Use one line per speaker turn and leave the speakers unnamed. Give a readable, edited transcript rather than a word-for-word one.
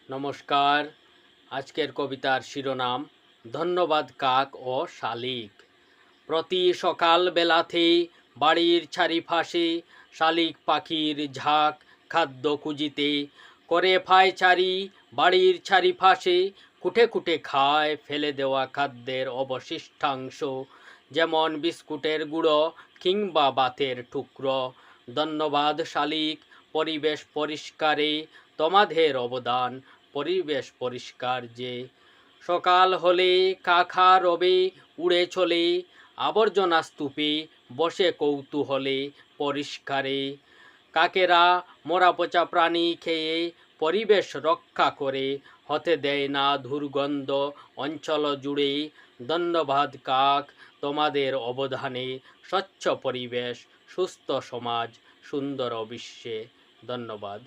নমস্কার। আজকের কবিতার শিরোনাম ধন্যবাদ কাক ও শালিক। প্রতি সকাল বেলাতে বাড়ির চারিপাশে শালিক পাখির ঝাঁক খাদ্য খুঁজিতে করে পায়চারি। বাড়ির চারিপাশে কুটে কুটে খায় ফেলে দেওয়া খাদ্যের অবশিষ্টাংশ, যেমন বিস্কুটের গুঁড়ো কিংবা ভাতের টুকরো। ধন্যবাদ শালিক, পরিবেশ পরিষ্কারে তোমাদের অবদান পরিবেশ পরিষ্কার যে। সকাল হলে কাকা রবে উড়ে চলে আবর্জনা স্তূপে বসে কৌতূহলে পরিষ্কারে। কাকেরা মরা পচা প্রাণী খেয়ে পরিবেশ রক্ষা করে, হতে দেয় না দুর্গন্ধ অঞ্চল জুড়ে। ধন্যবাদ কাক, তোমাদের অবদানে স্বচ্ছ পরিবেশ, সুস্থ সমাজ, সুন্দর বিশ্বে। ধন্যবাদ।